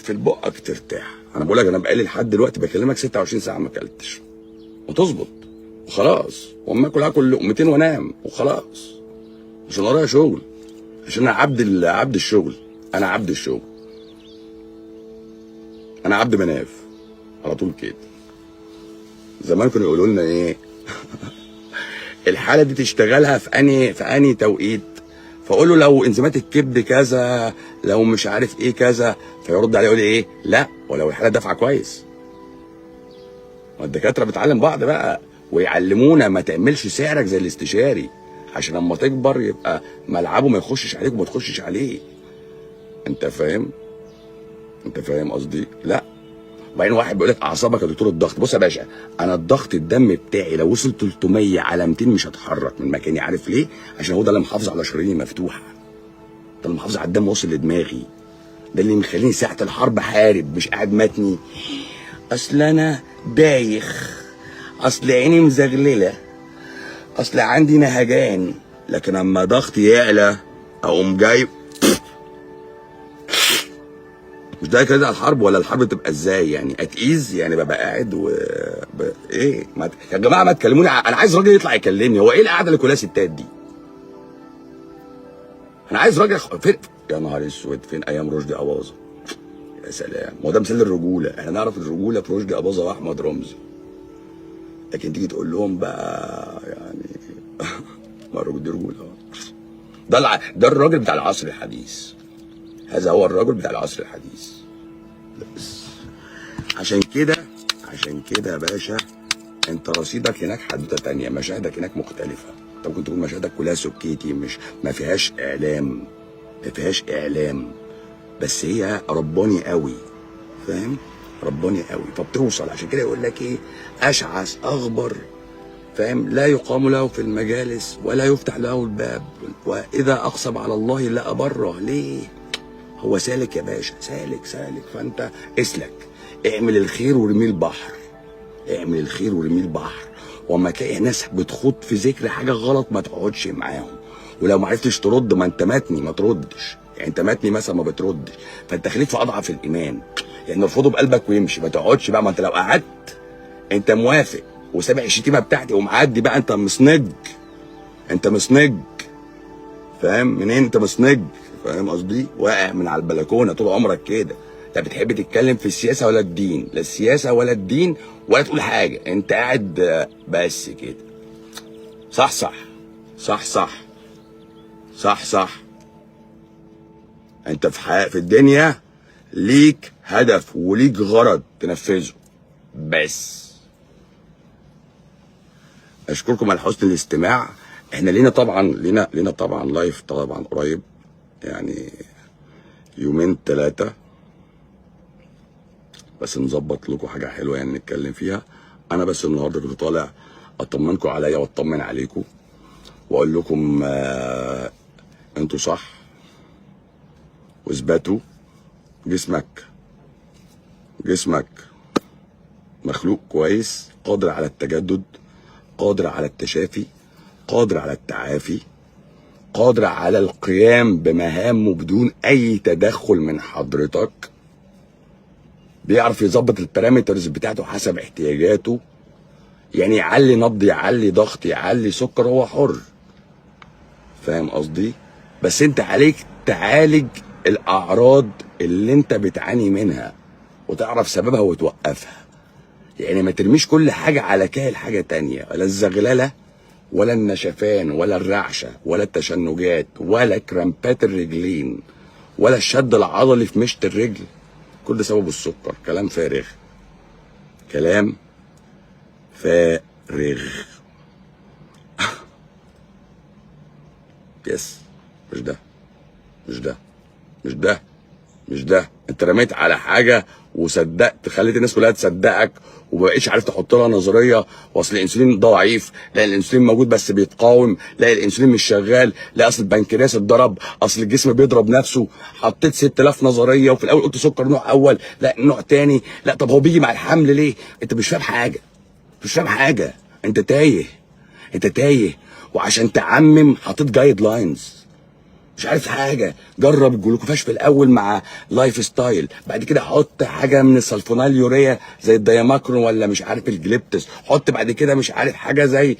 تقفل بقك ترتاح. انا بقول لك انا بقالي لحد دلوقتي بكلمك 26 ساعه ما اكلتش وتظبط وخلاص، واما اكل لقمتين وانام وخلاص، عشان ورايا شغل، عشان انا عبد الشغل. انا عبد الشغل، انا عبد مناف على طول كده. زمان كانوا يقولوا لنا ايه الحاله دي تشتغلها في انهي توقيت، فاقول له لو انزيمات الكبد كذا، لو مش عارف ايه كذا، فيرد عليه يقول لي ايه لا، ولو الحاله دافعه كويس. ما الدكاتره بتعلم بعض بقى ويعلمونا ما تعملش سعرك زي الاستشاري، عشان لما تكبر يبقى ملعبه ما يخشش عليك وما تخشش عليه. انت فاهم؟ انت فاهم قصدي؟ لا. وبعدين واحد بيقول لك اعصابك يا دكتور الضغط. بص يا باشا، انا الضغط الدم بتاعي لو وصل 300 على 200 مش هتحرك من مكاني. عارف ليه؟ عشان هو ده اللي محافظ على شراييني مفتوحه، ده اللي محافظ على الدم واصل لدماغي، ده اللي مخليني ساعه الحرب حارب، مش قاعد متني اصل انا دايخ، اصل عيني مزغلله، اصل عندي نهجان. لكن اما ضغطي يعلى اقوم جايب. مش ده كده الحرب؟ ولا الحرب تبقى ازاي يعني؟ اتقيز يعني ببقى قاعد ايه يا جماعه ما تكلموني انا عايز راجل يطلع يكلمني. هو ايه القعده اللي كلها ستات دي؟ انا عايز راجل فين؟ يا نهار اسود، فين ايام رشدي اباظه؟ يا سلام، ما هو ده مثال الرجوله. احنا نعرف الرجوله في رشدي اباظه واحمد رمزي، لكن تيجي تقول لهم بقى يعني ما الرجل دي رجوله. ده الراجل بتاع العصر الحديث، هذا هو الرجل بتاع العصر الحديث. بس عشان كده يا باشا، انت رصيدك هناك حدوته تانية، مشاهدك هناك مختلفه. انت ممكن تقول مشاهدك كلها سكيتي، مش ما فيهاش اعلام، بس هي رباني قوي، فاهم؟ رباني قوي، فبتوصل. عشان كده يقول لك ايه؟ اشعث اغبر، فاهم؟ لا يقام له في المجالس ولا يفتح له الباب، واذا اقسم على الله لا ابره. ليه؟ هو سالك يا باشا، سالك. فانت اسلك، اعمل الخير ورميه البحر، اعمل الخير ورميه البحر. وما تلاقي ناس بتخوض في ذكر حاجه غلط ما تقعدش معاهم. ولو ما عرفتش ترد، ما انت متني ما تردش، يعني انت متني مثلا ما بتردش، فانت خليك في اضعف الايمان، يعني ارفضه بقلبك ويمشي. ما تقعدش بقى، ما انت لو قعدت انت موافق وسامع الشتيمه بتاعتي ومعدي بقى، انت مسنج، فاهم منين؟ انت مسنج، فاهم قصدي؟ واقع من على البلكونه طول عمرك كده. انت بتحب تتكلم في السياسه ولا الدين؟ لا السياسه ولا الدين ولا تقول حاجه، انت قاعد بس كده. صح. انت في الدنيا ليك هدف وليك غرض تنفذه بس. اشكركم على حسن الاستماع. احنا لينا طبعا لايف طبعا قريب، يعني يومين 3 بس نظبط لكم حاجه حلوه يعني نتكلم فيها. انا بس النهارده كنت طالع اطمنكم عليا واطمن عليكم واقول لكم انتوا صح واثبتوا. جسمك مخلوق كويس، قادر على التجدد، قادر على التشافي، قادر على التعافي، قادر على القيام بمهامه بدون اي تدخل من حضرتك. بيعرف يظبط البارامترز بتاعته حسب احتياجاته، يعني يعلي نبض، يعلي ضغط، يعلي سكر، هو حر، فاهم قصدي؟ بس انت عليك تعالج الاعراض اللي انت بتعاني منها وتعرف سببها وتوقفها. يعني ما ترميش كل حاجه على كاهل حاجه تانية، ولا الزغلله ولا النشفان ولا الرعشه ولا التشنجات ولا كرامبات الرجلين ولا الشد العضلي في مشط الرجل، كل ده سببه السكر. كلام فارغ. يس. مش ده. انت رميت على حاجه وصدقت، خليت الناس كلها تصدقك ومبقيتش عارف تحط لها نظريه. واصل الانسولين ضعيف، لا الانسولين موجود بس بيتقاوم، لا الانسولين مش شغال، لا اصل البنكرياس اتضرب، اصل الجسم بيضرب نفسه. حطيت 6000 نظريه، وفي الاول قلت سكر نوع اول، لا نوع تاني، لا طب هو بيجي مع الحمل ليه؟ انت مش فاهم حاجه، انت تايه. وعشان تعمم حطيت جايد لاينز. مش عارف حاجه، جرب الجلوكوفاش في الاول مع لايف ستايل، بعد كده حط حاجه من السلفونال يوريا زي الدياماكرون ولا مش عارف الجليبتس، حط بعد كده مش عارف حاجه زي